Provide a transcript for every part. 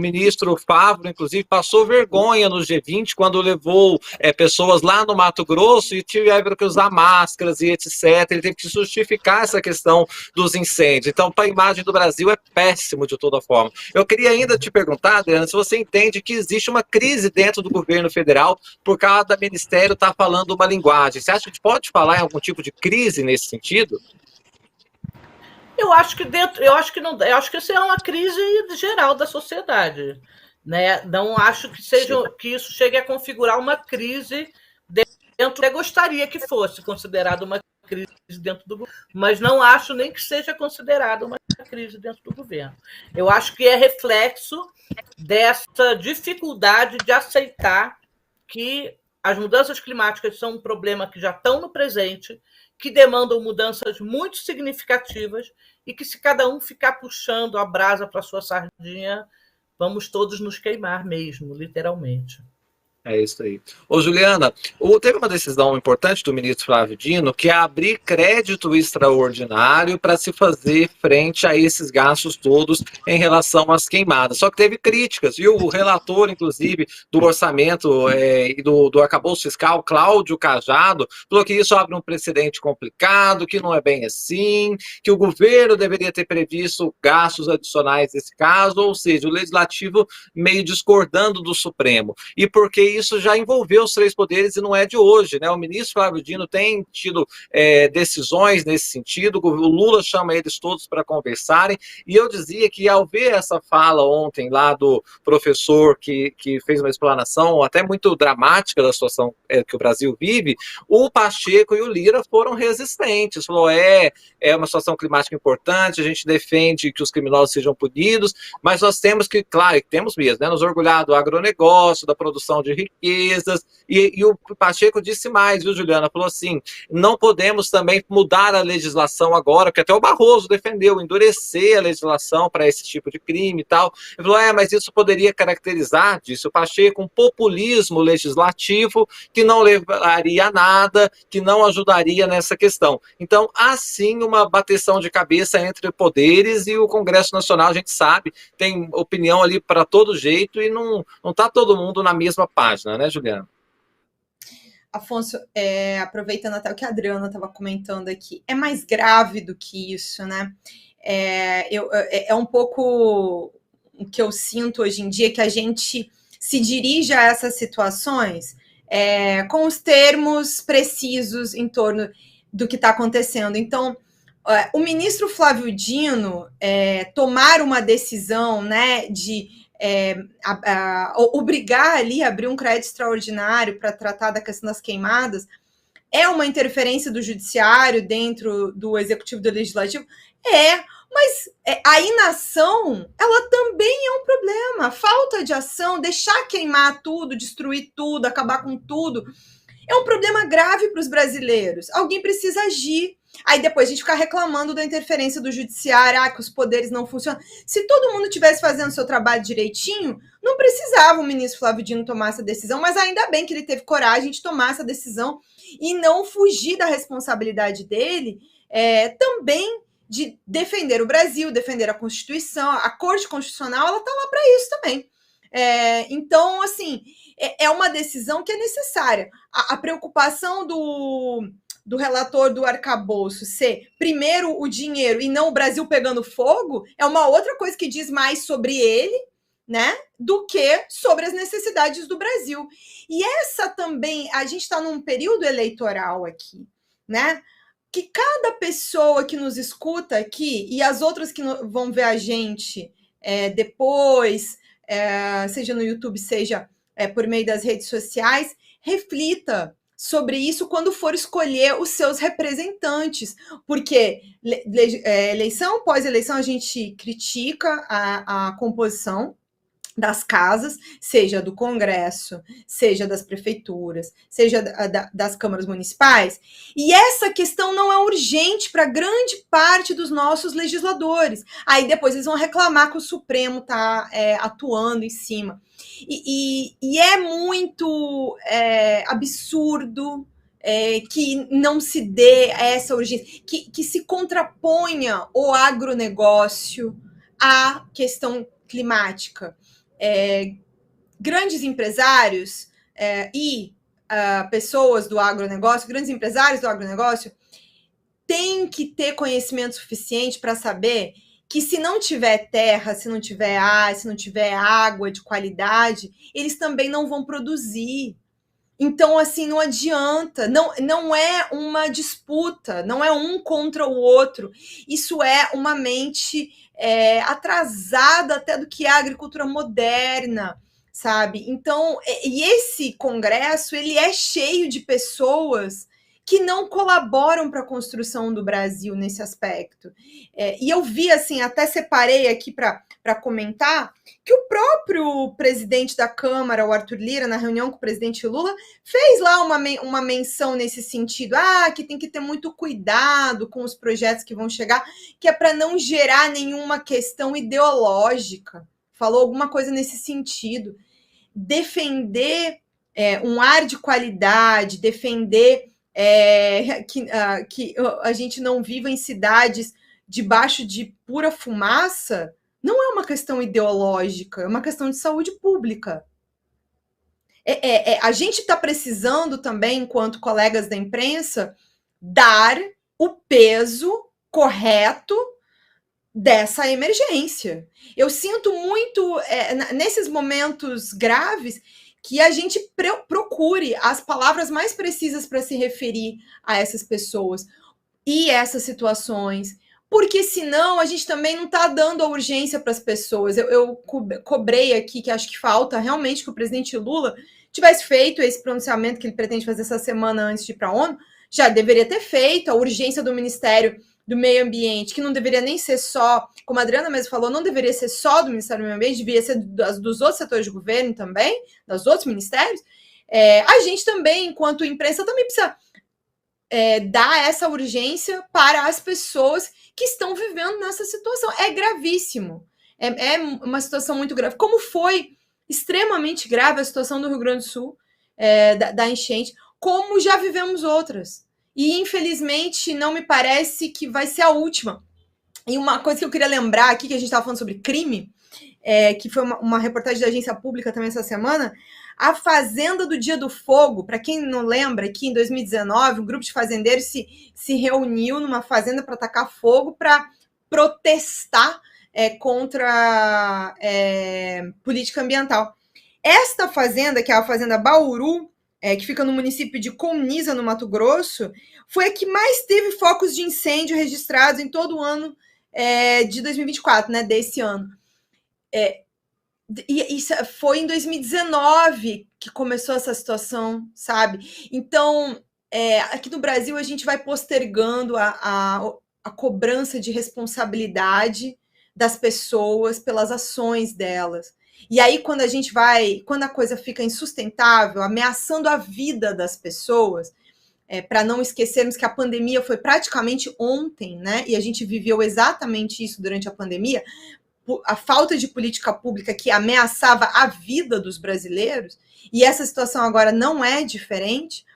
ministro Fávaro, inclusive, passou vergonha no G20 quando levou pessoas lá no Mato Grosso e tiveram que usar máscaras e etc. Ele teve que justificar essa questão dos incêndios. Então, para a imagem do Brasil é péssimo de toda forma. Eu queria ainda te perguntar, Adriana, se você entende que existe uma crise dentro do governo federal por causa do Ministério estar falando uma linguagem. Você acha que a gente pode falar em algum tipo de crise nesse sentido? Eu acho que não, eu acho que isso é uma crise geral da sociedade, né? Não acho que isso chegue a configurar uma crise dentro. Eu gostaria que fosse considerado uma crise dentro do governo, mas não acho nem que seja considerado uma crise dentro do governo. Eu acho que é reflexo dessa dificuldade de aceitar que as mudanças climáticas são um problema que já estão no presente, que demandam mudanças muito significativas e que, se cada um ficar puxando a brasa para a sua sardinha, vamos todos nos queimar mesmo, literalmente. É isso aí. Ô, Juliana, teve uma decisão importante do ministro Flávio Dino, que é abrir crédito extraordinário para se fazer frente a esses gastos todos em relação às queimadas. Só que teve críticas, viu? O relator, inclusive, do orçamento e do arcabouço fiscal, Cláudio Cajado, falou que isso abre um precedente complicado, que não é bem assim, que o governo deveria ter previsto gastos adicionais nesse caso, ou seja, o legislativo meio discordando do Supremo. E porque isso já envolveu os três poderes e não é de hoje, né? O ministro Flávio Dino tem tido decisões nesse sentido, o Lula chama eles todos para conversarem, e eu dizia que ao ver essa fala ontem lá do professor que fez uma explanação até muito dramática da situação que o Brasil vive, o Pacheco e o Lira foram resistentes, falou, é uma situação climática importante, a gente defende que os criminosos sejam punidos, mas nós temos que, claro, temos mesmo, né, nos orgulhar do agronegócio, da produção de riquezas, e o Pacheco disse mais, viu, Juliana? Falou assim, não podemos também mudar a legislação agora, porque até o Barroso defendeu, endurecer a legislação para esse tipo de crime e tal. Ele falou, mas isso poderia caracterizar, disse o Pacheco, um populismo legislativo que não levaria a nada, que não ajudaria nessa questão. Então, há sim uma bateção de cabeça entre poderes, e o Congresso Nacional, a gente sabe, tem opinião ali para todo jeito, e não está todo mundo na mesma página, né, Juliana? Afonso, aproveitando até o que a Adriana estava comentando aqui, é mais grave do que isso, né? É um pouco o que eu sinto hoje em dia, que a gente se dirige a essas situações com os termos precisos em torno do que está acontecendo. Então, o ministro Flávio Dino tomar uma decisão, né, de obrigar ali a abrir um crédito extraordinário para tratar da questão das queimadas, é uma interferência do judiciário dentro do executivo e do legislativo? Mas a inação, ela também é um problema. A falta de ação, deixar queimar tudo, destruir tudo, acabar com tudo, é um problema grave para os brasileiros. Alguém precisa agir. Aí depois a gente fica reclamando da interferência do judiciário, que os poderes não funcionam. Se todo mundo estivesse fazendo o seu trabalho direitinho, não precisava o ministro Flávio Dino tomar essa decisão, mas ainda bem que ele teve coragem de tomar essa decisão e não fugir da responsabilidade dele, também de defender o Brasil, defender a Constituição. A Corte Constitucional, ela está lá para isso também. Então, assim, é uma decisão que é necessária. A preocupação do relator do arcabouço ser primeiro o dinheiro e não o Brasil pegando fogo é uma outra coisa que diz mais sobre ele, né, do que sobre as necessidades do Brasil. E essa também, a gente está num período eleitoral aqui, né, que cada pessoa que nos escuta aqui e as outras que vão ver a gente depois, seja no YouTube, seja por meio das redes sociais, reflita sobre isso quando for escolher os seus representantes, porque eleição após eleição a gente critica a composição das casas, seja do Congresso, seja das prefeituras, seja das câmaras municipais, e essa questão não é urgente para grande parte dos nossos legisladores. Aí depois eles vão reclamar que o Supremo está atuando em cima. E é muito absurdo que não se dê essa urgência, que se contraponha o agronegócio à questão climática. grandes empresários e pessoas do agronegócio, grandes empresários do agronegócio, têm que ter conhecimento suficiente para saber que se não tiver terra, se não tiver ar, se não tiver água de qualidade, eles também não vão produzir. Então, assim, não adianta, não é uma disputa, não é um contra o outro. Isso é uma mente atrasada até do que é a agricultura moderna, sabe? Então, e esse congresso, ele é cheio de pessoas que não colaboram para a construção do Brasil nesse aspecto. E eu vi, assim, até separei aqui para comentar, que o próprio presidente da Câmara, o Arthur Lira, na reunião com o presidente Lula, fez lá uma menção nesse sentido, que tem que ter muito cuidado com os projetos que vão chegar, que é para não gerar nenhuma questão ideológica. Falou alguma coisa nesse sentido. Defender um ar de qualidade, defender que a gente não viva em cidades debaixo de pura fumaça, não é uma questão ideológica, é uma questão de saúde pública. A gente está precisando também, enquanto colegas da imprensa, dar o peso correto dessa emergência. Eu sinto muito, nesses momentos graves, que a gente procure as palavras mais precisas para se referir a essas pessoas e essas situações, porque senão a gente também não está dando a urgência para as pessoas. Eu cobrei aqui que acho que falta realmente que o presidente Lula tivesse feito esse pronunciamento que ele pretende fazer essa semana antes de ir para a ONU, já deveria ter feito, a urgência do Ministério do Meio Ambiente, que não deveria nem ser só, como a Adriana mesmo falou, não deveria ser só do Ministério do Meio Ambiente, deveria ser dos outros setores de governo também, dos outros ministérios. A gente também, enquanto imprensa, também precisa dar essa urgência para as pessoas que estão vivendo nessa situação. É gravíssimo. É uma situação muito grave. Como foi extremamente grave a situação do Rio Grande do Sul, da enchente, como já vivemos outras. E, infelizmente, não me parece que vai ser a última. E uma coisa que eu queria lembrar aqui, que a gente estava falando sobre crime, que foi uma reportagem da Agência Pública também essa semana, a Fazenda do Dia do Fogo, para quem não lembra, aqui em 2019, um grupo de fazendeiros se reuniu numa fazenda para tacar fogo, para protestar contra política ambiental. Esta fazenda, que é a Fazenda Bauru, que fica no município de Comniza, no Mato Grosso, foi a que mais teve focos de incêndio registrados em todo o ano de 2024, né, desse ano. E isso foi em 2019 que começou essa situação, sabe? Então, aqui no Brasil, a gente vai postergando a cobrança de responsabilidade das pessoas pelas ações delas. E aí, quando a coisa fica insustentável, ameaçando a vida das pessoas, para não esquecermos que a pandemia foi praticamente ontem, né? E a gente viveu exatamente isso durante a pandemia, a falta de política pública que ameaçava a vida dos brasileiros, e essa situação agora não é diferente.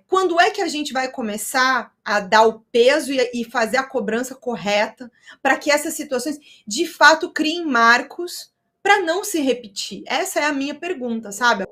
Quando é que a gente vai começar a dar o peso e fazer a cobrança correta para que essas situações, de fato, criem marcos para não se repetir? Essa é a minha pergunta, sabe?